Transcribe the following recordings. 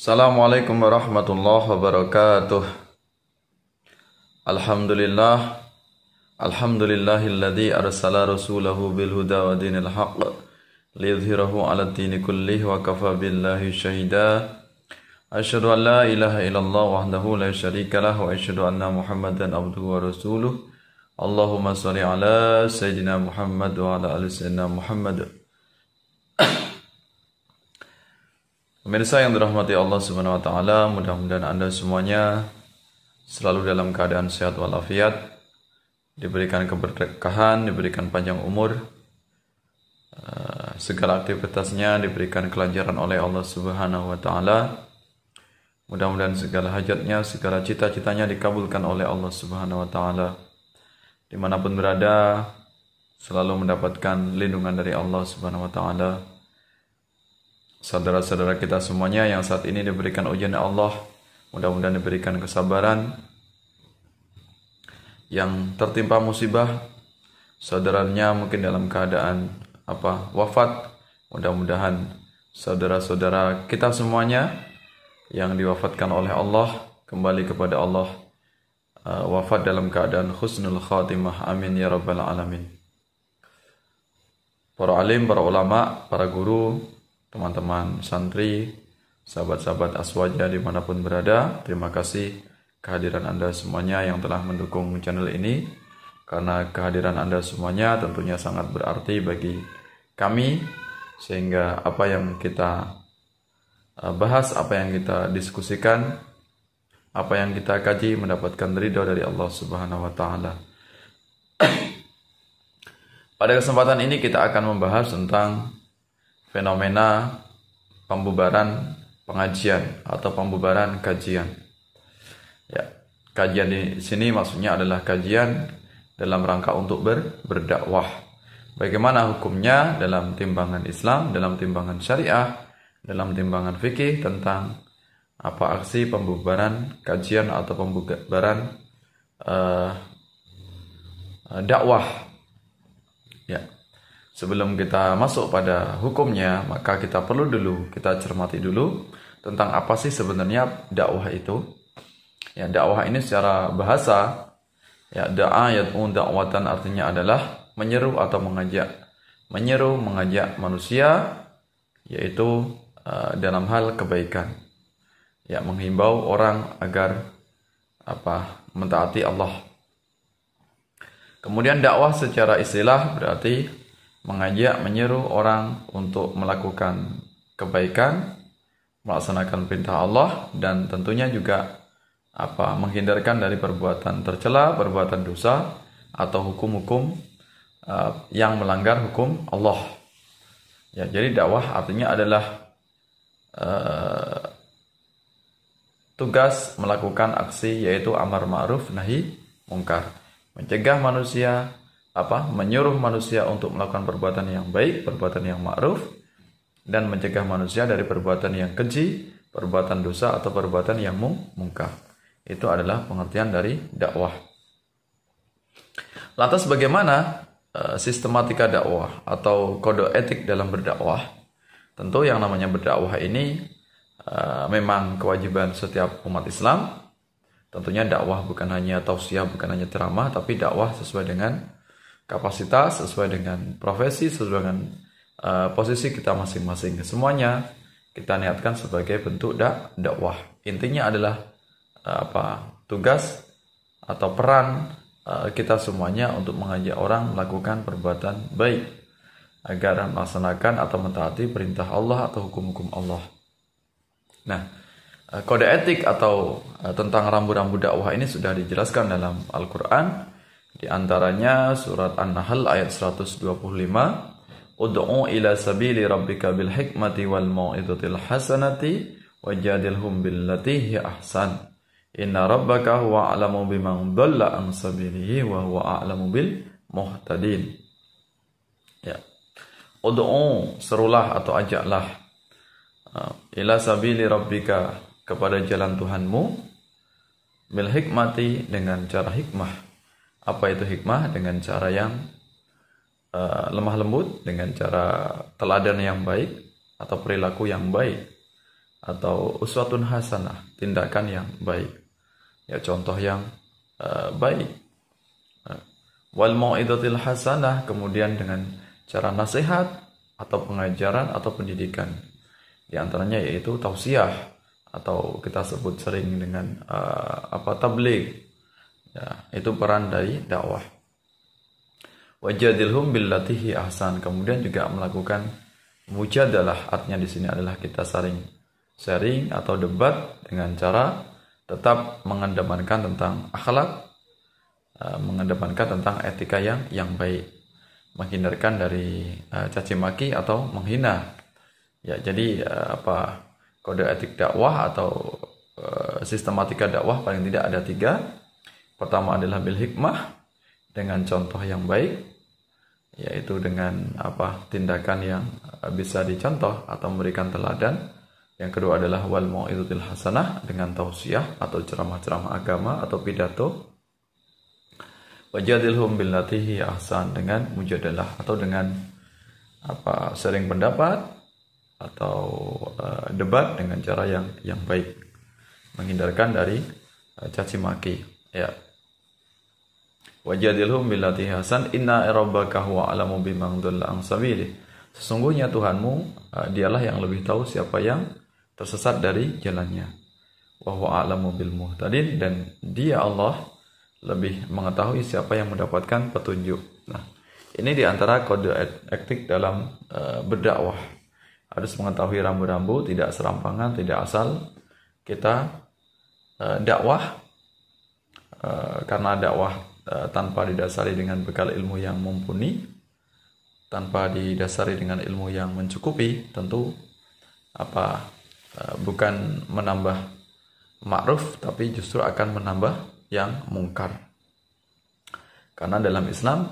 Assalamualaikum warahmatullahi wabarakatuh. Alhamdulillah. Alhamdulillahilladzi arsala rasulahu bil huda wa dinil haqq liyudhhirahu 'alad dini kullih wa kafa billahi syahida. Asyhadu an la ilaha illallah wahdahu la syarikalah wa asyhadu anna Muhammadan abduhu wa rasuluh. Allahumma shalli ala sayyidina Muhammad wa ala ali sayyidina Muhammad. Pemirsa yang dirahmati Allah Subhanahu wa taala, mudah-mudahan Anda semuanya selalu dalam keadaan sehat walafiat, diberikan keberkahan, diberikan panjang umur, segala aktivitasnya diberikan kelancaran oleh Allah Subhanahu wa taala. Mudah-mudahan segala hajatnya, segala cita-citanya dikabulkan oleh Allah Subhanahu wa taala. Dimanapun berada, selalu mendapatkan lindungan dari Allah Subhanahu wa taala. Saudara-saudara kita semuanya yang saat ini diberikan ujian Allah, mudah-mudahan diberikan kesabaran. Yang tertimpa musibah, saudaranya mungkin dalam keadaan wafat, mudah-mudahan saudara-saudara kita semuanya yang diwafatkan oleh Allah kembali kepada Allah, wafat dalam keadaan husnul khatimah. Amin ya rabbal alamin. Para alim, para ulama, para guru, teman-teman santri, sahabat-sahabat Aswaja dimanapun berada, terima kasih kehadiran Anda semuanya yang telah mendukung channel ini. Karena kehadiran Anda semuanya tentunya sangat berarti bagi kami, sehingga apa yang kita bahas, apa yang kita diskusikan, apa yang kita kaji mendapatkan ridho dari Allah Subhanahu wa taala. Pada kesempatan ini kita akan membahas tentang fenomena pembubaran pengajian atau pembubaran kajian. Ya, kajian di sini maksudnya adalah kajian dalam rangka untuk berdakwah. Bagaimana hukumnya dalam timbangan Islam, dalam timbangan syariah, dalam timbangan fikih tentang apa aksi pembubaran kajian atau pembubaran dakwah. Ya. Sebelum kita masuk pada hukumnya, maka kita perlu dulu kita cermati dulu tentang apa sih sebenarnya dakwah itu. Ya, dakwah ini secara bahasa, ya, da'a yad'u da'watan artinya adalah menyeru atau mengajak. Menyeru, mengajak manusia, yaitu dalam hal kebaikan. Ya, menghimbau orang agar mentaati Allah. Kemudian dakwah secara istilah berarti mengajak, menyeru orang untuk melakukan kebaikan, melaksanakan perintah Allah, dan tentunya juga menghindarkan dari perbuatan tercela, perbuatan dosa atau hukum-hukum yang melanggar hukum Allah. Ya, jadi dakwah artinya adalah tugas melakukan aksi, yaitu amar ma'ruf nahi mungkar, mencegah manusia, menyuruh manusia untuk melakukan perbuatan yang baik, perbuatan yang ma'ruf, dan mencegah manusia dari perbuatan yang keji, perbuatan dosa atau perbuatan yang mungkar. Itu adalah pengertian dari dakwah. Lantas bagaimana sistematika dakwah atau kode etik dalam berdakwah? Tentu yang namanya berdakwah ini memang kewajiban setiap umat Islam. Tentunya dakwah bukan hanya tausiah, bukan hanya ceramah, tapi dakwah sesuai dengan kapasitas, sesuai dengan profesi, sesuai dengan posisi kita masing-masing. Semuanya kita niatkan sebagai bentuk dakwah. Intinya adalah tugas atau peran kita semuanya untuk mengajak orang melakukan perbuatan baik agar melaksanakan atau mentaati perintah Allah atau hukum-hukum Allah. Nah, kode etik atau tentang rambu-rambu dakwah ini sudah dijelaskan dalam Al-Quran. Di antaranya surat An-Nahl ayat 125, ud'u ila sabili rabbika bil hikmati wal mau'izatil hasanati wajadilhum billati hi ahsan inna rabbaka huwa a'lamu biman dhalla an sabilihi wa huwa a'lamu bil muhtadin. Ya. Ud'u, serulah atau ajaklah, ila sabili rabbika, kepada jalan Tuhanmu, bil hikmati, dengan cara hikmah. Apa itu hikmah? Dengan cara yang lemah lembut, dengan cara teladan yang baik atau perilaku yang baik. atau uswatun hasanah, tindakan yang baik, ya contoh yang baik. Wal mau'izatil hasanah, kemudian dengan cara nasihat atau pengajaran atau pendidikan. Di antaranya yaitu tausiah atau kita sebut sering dengan tabligh. Ya, itu peran dari dakwah. Wajadilhum billati hi ahsan, kemudian juga melakukan mujadalah, artinya di sini adalah kita sharing atau debat dengan cara tetap mengedepankan tentang akhlak, mengedepankan tentang etika yang baik, menghindarkan dari caci maki atau menghina. Ya, jadi kode etik dakwah atau sistematika dakwah paling tidak ada 3. Pertama adalah bil hikmah, dengan contoh yang baik, yaitu dengan tindakan yang bisa dicontoh atau memberikan teladan. Yang kedua adalah wal mau'izatil hasanah, dengan tausiah atau ceramah-ceramah agama atau pidato. Wajadilhum billati hi ahsan, dengan mujadalah atau dengan sharing pendapat atau debat dengan cara yang baik, menghindarkan dari caci maki. Ya. Wajadilhum billati hi ahsan inna rabbaka huwa a'lamu biman dhalla an sabilih. Sesungguhnya Tuhanmu dialah yang lebih tahu siapa yang tersesat dari jalannya. Wa huwa a'lamu bil muhtadin, dan Dia Allah lebih mengetahui siapa yang mendapatkan petunjuk. Nah, ini diantara kode etik dalam berdakwah. Harus mengetahui rambu-rambu, tidak serampangan, tidak asal kita dakwah, karena dakwah tanpa didasari dengan bekal ilmu yang mumpuni, tanpa didasari dengan ilmu yang mencukupi, tentu bukan menambah ma'ruf, tapi justru akan menambah yang mungkar. Karena dalam Islam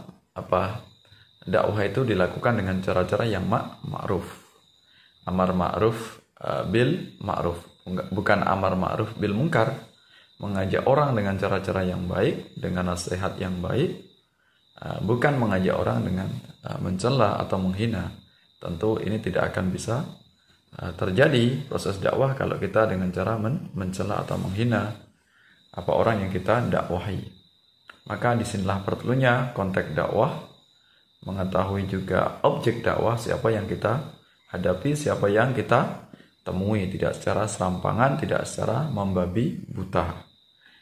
dakwah itu dilakukan dengan cara-cara yang ma'ruf. Amar ma'ruf bil ma'ruf, bukan amar ma'ruf bil mungkar. Mengajak orang dengan cara-cara yang baik, dengan nasihat yang baik, bukan mengajak orang dengan mencela atau menghina. Tentu ini tidak akan bisa terjadi proses dakwah kalau kita dengan cara mencela atau menghina orang yang kita dakwahi. Maka disinilah perlunya konteks dakwah, mengetahui juga objek dakwah, siapa yang kita hadapi, siapa yang kita temui, tidak secara serampangan, tidak secara membabi buta.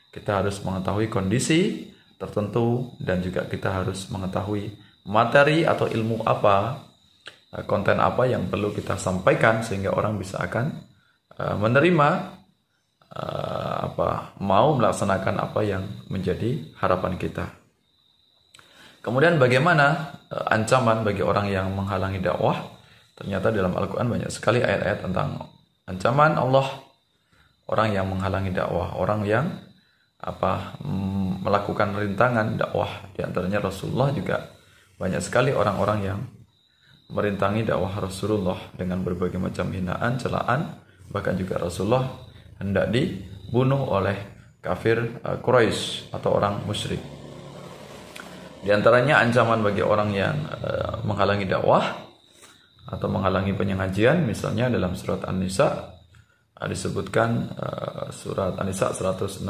Kita harus mengetahui kondisi tertentu, dan juga kita harus mengetahui materi atau ilmu konten apa yang perlu kita sampaikan, sehingga orang bisa akan menerima, mau melaksanakan apa yang menjadi harapan kita. Kemudian bagaimana ancaman bagi orang yang menghalangi dakwah? Ternyata dalam Al-Quran banyak sekali ayat-ayat tentang ancaman Allah orang yang menghalangi dakwah, orang yang melakukan rintangan dakwah. Di antaranya Rasulullah juga banyak sekali orang-orang yang merintangi dakwah Rasulullah dengan berbagai macam hinaan, celaan, bahkan juga Rasulullah hendak dibunuh oleh kafir Quraisy atau orang musyrik. Di antaranya ancaman bagi orang yang menghalangi dakwah atau menghalangi penyajian, misalnya dalam surat An-Nisa disebutkan, surat An-Nisa 167,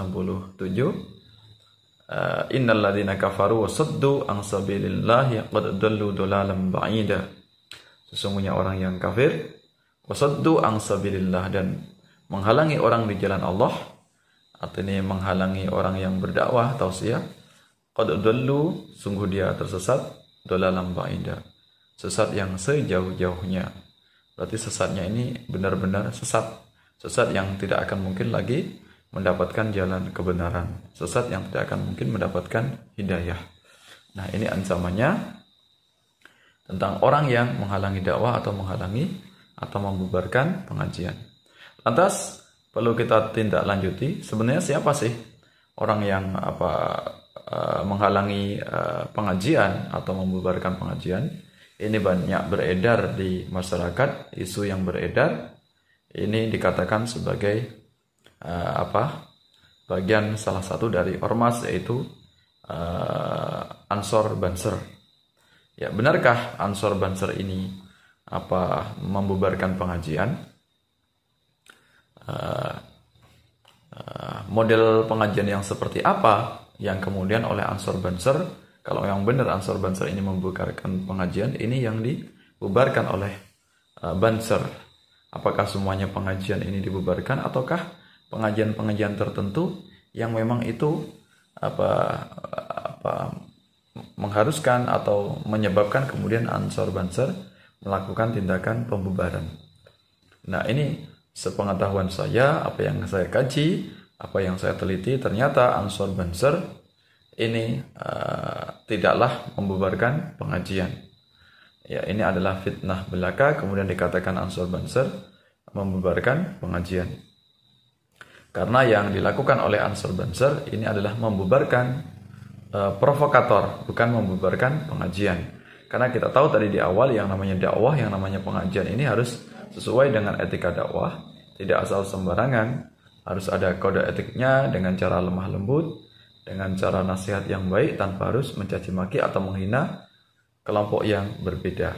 innal ladzina kafaru wa saddu an sabilillahi qad dallu dalalan ba'ida. Sesungguhnya orang yang kafir wasaddu an sabilillah, dan menghalangi orang di jalan Allah, artinya menghalangi orang yang berdakwah, tausiah, qad dallu, sungguh dia tersesat, dalalan ba'ida, sesat yang sejauh-jauhnya. Berarti sesatnya ini benar-benar sesat yang tidak akan mungkin lagi mendapatkan jalan kebenaran, sesat yang tidak akan mungkin mendapatkan hidayah. Nah, ini ancamannya tentang orang yang menghalangi dakwah atau menghalangi atau membubarkan pengajian. Lantas perlu kita tindak lanjuti, sebenarnya siapa sih orang yang menghalangi pengajian atau membubarkan pengajian? Ini banyak beredar di masyarakat, isu yang beredar ini dikatakan sebagai bagian salah satu dari ormas, yaitu Ansor Banser. Ya, benarkah Ansor Banser ini membubarkan pengajian? model pengajian yang seperti apa yang kemudian oleh Ansor Banser. Kalau yang benar Ansor Banser ini membubarkan pengajian, ini yang dibubarkan oleh Banser. Apakah semuanya pengajian ini dibubarkan, ataukah pengajian-pengajian tertentu yang memang itu mengharuskan atau menyebabkan kemudian Ansor Banser melakukan tindakan pembubaran. Nah, ini sepengetahuan saya, apa yang saya kaji, apa yang saya teliti, ternyata Ansor Banser ini tidaklah membubarkan pengajian. Ya, ini adalah fitnah belaka, kemudian dikatakan Ansor Banser membubarkan pengajian. Karena yang dilakukan oleh Ansor Banser ini adalah membubarkan provokator, bukan membubarkan pengajian. Karena kita tahu tadi di awal yang namanya dakwah, yang namanya pengajian ini harus sesuai dengan etika dakwah, tidak asal sembarangan, harus ada kode etiknya dengan cara lemah lembut, dengan cara nasihat yang baik tanpa harus mencaci maki atau menghina kelompok yang berbeda.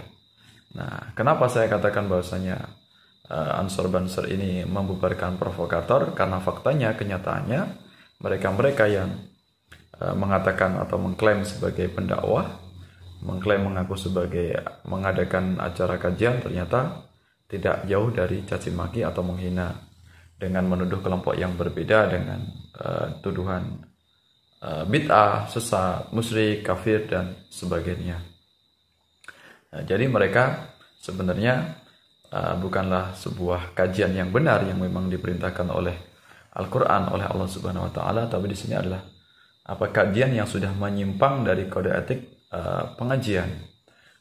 Nah, kenapa saya katakan bahwasanya Ansor Banser ini membubarkan provokator? Karena faktanya, kenyataannya mereka-mereka yang mengatakan atau mengklaim sebagai pendakwah, mengklaim mengaku sebagai mengadakan acara kajian, ternyata tidak jauh dari caci maki atau menghina dengan menuduh kelompok yang berbeda dengan tuduhan bid'ah, sesat, musyrik, kafir, dan sebagainya. Nah, jadi mereka sebenarnya bukanlah sebuah kajian yang benar yang memang diperintahkan oleh Al-Quran, oleh Allah Subhanahu Wa Taala, tapi di sini adalah kajian yang sudah menyimpang dari kode etik pengajian,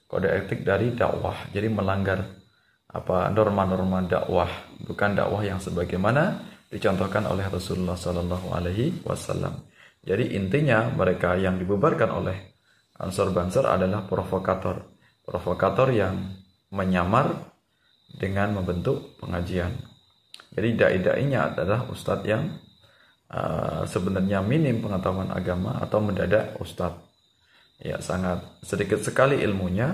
kode etik dari dakwah. Jadi melanggar norma-norma dakwah, bukan dakwah yang sebagaimana dicontohkan oleh Rasulullah Sallallahu Alaihi Wasallam. Jadi intinya mereka yang dibubarkan oleh Ansor Banser adalah provokator yang menyamar dengan membentuk pengajian. Jadi dai-dainya adalah ustadz yang sebenarnya minim pengetahuan agama atau mendadak ustadz. Ya, sangat sedikit sekali ilmunya.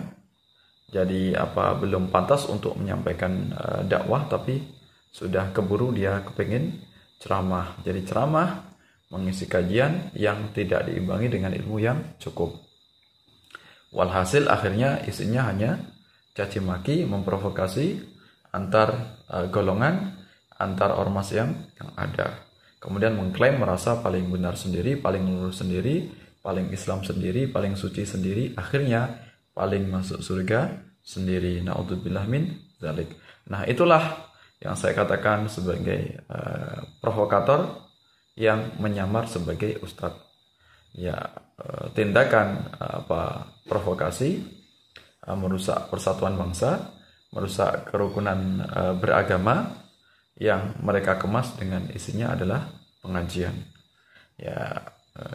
Jadi belum pantas untuk menyampaikan dakwah, tapi sudah keburu dia kepingin ceramah. Jadi ceramah, mengisi kajian yang tidak diimbangi dengan ilmu yang cukup. Walhasil akhirnya isinya hanya caci maki, memprovokasi antar golongan, antar ormas yang ada. Kemudian mengklaim merasa paling benar sendiri, paling lurus sendiri, paling Islam sendiri, paling suci sendiri, akhirnya paling masuk surga sendiri. Na'udzubillah min dzalik. Nah, itulah yang saya katakan sebagai provokator yang menyamar sebagai ustadz. Ya, tindakan provokasi, merusak persatuan bangsa, merusak kerukunan beragama yang mereka kemas dengan isinya adalah pengajian. Ya,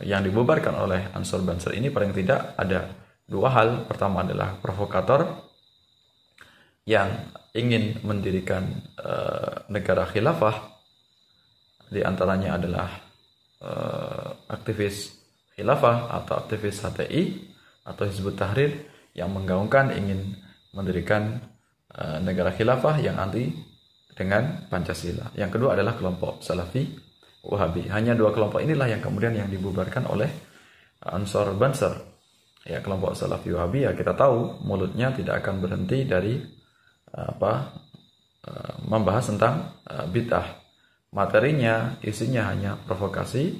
yang dibubarkan oleh Ansor Banser ini paling tidak ada dua hal. Pertama adalah provokator yang ingin mendirikan negara khilafah, di antaranya adalah aktivis khilafah atau aktivis HTI atau Hizbut Tahrir yang menggaungkan ingin mendirikan negara khilafah yang anti dengan Pancasila. Yang kedua adalah kelompok Salafi Wahabi. Hanya dua kelompok inilah yang kemudian yang dibubarkan oleh Ansor Banser. Ya, kelompok Salafi Wahabi ya kita tahu mulutnya tidak akan berhenti dari membahas tentang bid'ah. Materinya, isinya hanya provokasi,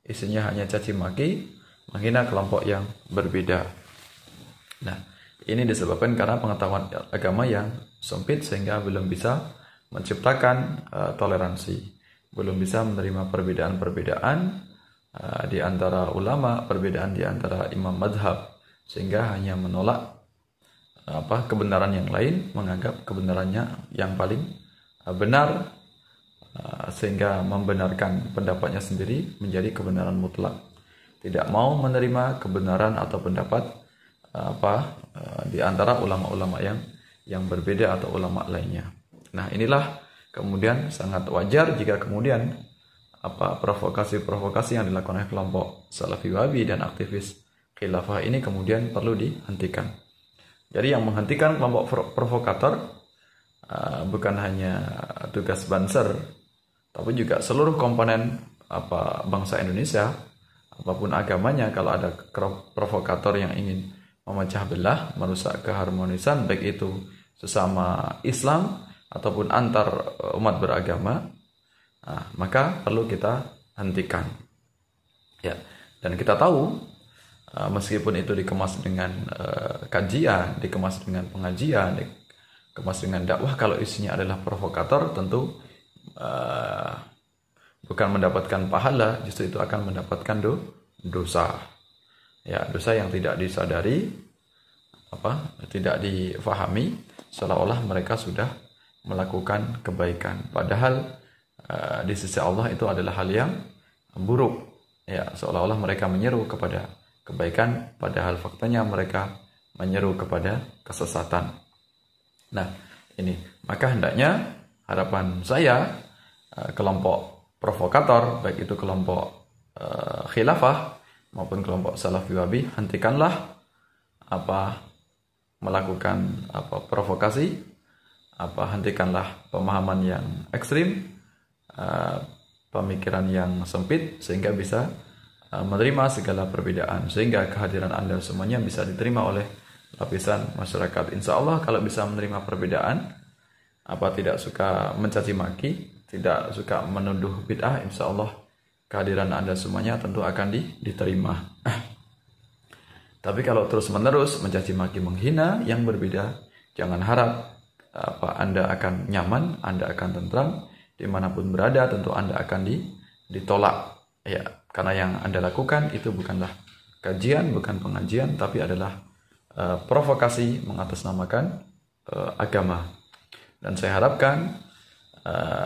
isinya hanya caci maki, menghina kelompok yang berbeda. Nah, ini disebabkan karena pengetahuan agama yang sempit sehingga belum bisa menciptakan toleransi, belum bisa menerima perbedaan-perbedaan di antara ulama, perbedaan di antara imam madhab, sehingga hanya menolak kebenaran yang lain, menganggap kebenarannya yang paling benar, sehingga membenarkan pendapatnya sendiri menjadi kebenaran mutlak. Tidak mau menerima kebenaran atau pendapat di antara ulama-ulama yang berbeda atau ulama lainnya. Nah, inilah kemudian sangat wajar jika kemudian provokasi-provokasi yang dilakukan oleh kelompok Salafi Wahabi dan aktivis khilafah ini kemudian perlu dihentikan. Jadi yang menghentikan kelompok provokator bukan hanya tugas Banser tapi juga seluruh komponen bangsa Indonesia, apapun agamanya, kalau ada provokator yang ingin memecah belah, merusak keharmonisan, baik itu sesama Islam ataupun antar umat beragama, maka perlu kita hentikan. Ya, dan kita tahu meskipun itu dikemas dengan kajian, dikemas dengan pengajian, dikemas dengan dakwah, kalau isinya adalah provokator, tentu bukan mendapatkan pahala, justru itu akan mendapatkan dosa. Ya, dosa yang tidak disadari, tidak difahami, seolah-olah mereka sudah melakukan kebaikan. Padahal di sisi Allah itu adalah hal yang buruk. Ya, seolah-olah mereka menyeru kepada kebaikan, padahal faktanya mereka menyeru kepada kesesatan. Nah, ini maka hendaknya harapan saya, kelompok provokator, baik itu kelompok khilafah maupun kelompok salafi wahabi, hentikanlah melakukan provokasi, hentikanlah pemahaman yang ekstrim, pemikiran yang sempit, sehingga bisa menerima segala perbedaan, sehingga kehadiran Anda semuanya bisa diterima oleh lapisan masyarakat. Insya Allah kalau bisa menerima perbedaan, tidak suka mencaci maki, tidak suka menuduh bid'ah, insya Allah kehadiran Anda semuanya tentu akan diterima. Tapi kalau terus-menerus mencaci maki, menghina yang berbeda, jangan harap Anda akan nyaman, Anda akan tentram, dimanapun berada tentu Anda akan ditolak. Ya, karena yang Anda lakukan itu bukanlah kajian, bukan pengajian, tapi adalah provokasi mengatasnamakan agama. Dan saya harapkan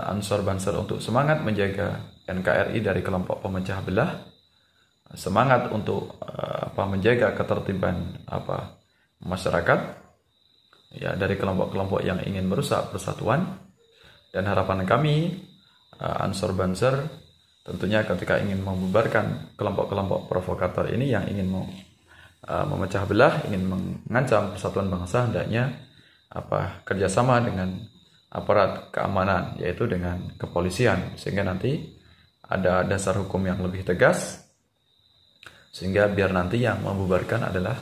Ansor Banser untuk semangat menjaga NKRI dari kelompok pemecah belah, semangat untuk menjaga ketertiban masyarakat, ya, dari kelompok-kelompok yang ingin merusak persatuan. Dan harapan kami Ansor Banser tentunya ketika ingin membubarkan kelompok-kelompok provokator ini yang ingin memecah belah, ingin mengancam persatuan bangsa, hendaknya kerjasama dengan aparat keamanan, yaitu dengan kepolisian, sehingga nanti ada dasar hukum yang lebih tegas, sehingga biar nanti yang membubarkan adalah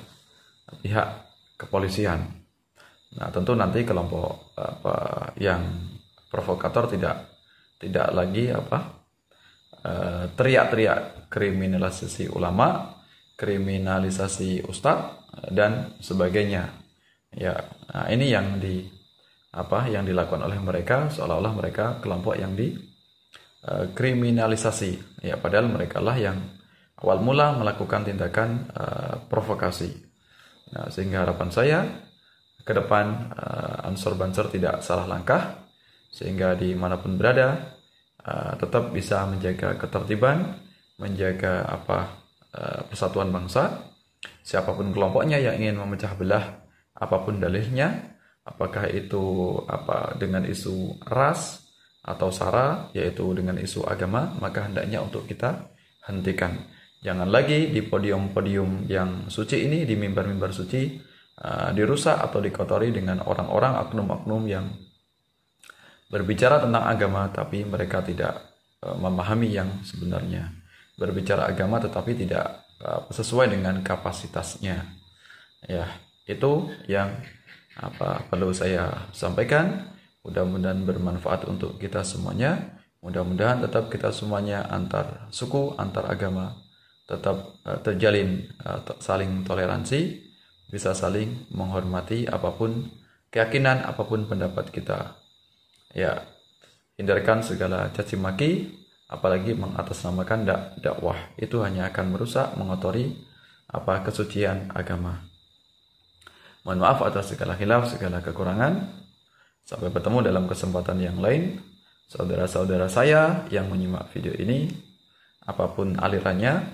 pihak kepolisian. Nah, tentu nanti kelompok yang provokator tidak lagi teriak-teriak kriminalisasi ulama, kriminalisasi ustadz dan sebagainya. Ya, nah ini yang yang dilakukan oleh mereka, seolah-olah mereka kelompok yang dikriminalisasi. Ya, padahal mereka lah yang awal mula melakukan tindakan provokasi. Nah, sehingga harapan saya ke depan Ansor Banser tidak salah langkah, sehingga dimanapun berada tetap bisa menjaga ketertiban, menjaga persatuan bangsa. Siapapun kelompoknya yang ingin memecah belah, apapun dalihnya, apakah itu dengan isu ras atau sara, yaitu dengan isu agama, maka hendaknya untuk kita hentikan. Jangan lagi di podium-podium yang suci ini, di mimbar-mimbar suci, dirusak atau dikotori dengan orang-orang, oknum-oknum yang berbicara tentang agama tapi mereka tidak memahami yang sebenarnya. Berbicara agama tetapi tidak sesuai dengan kapasitasnya. Ya, itu yang perlu saya sampaikan. Mudah-mudahan bermanfaat untuk kita semuanya. Mudah-mudahan tetap kita semuanya antar suku, antar agama tetap terjalin saling toleransi, bisa saling menghormati apapun keyakinan, apapun pendapat kita. Ya, hindarkan segala caci maki, apalagi mengatasnamakan dakwah. Itu hanya akan merusak, mengotori kesucian agama. Mohon maaf atas segala khilaf, segala kekurangan. Sampai bertemu dalam kesempatan yang lain. Saudara-saudara saya yang menyimak video ini, apapun alirannya,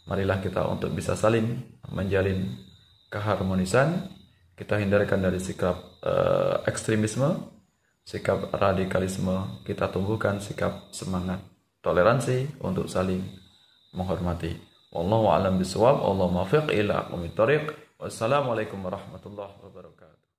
marilah kita untuk bisa saling menjalin keharmonisan. Kita hindarkan dari sikap ekstremisme, sikap radikalisme, kita tumbuhkan sikap semangat toleransi untuk saling menghormati. Wallahu a'lam bishawab, wallahu muwaffiq ila aqwamit thoriq. Wassalamualaikum warahmatullahi wabarakatuh.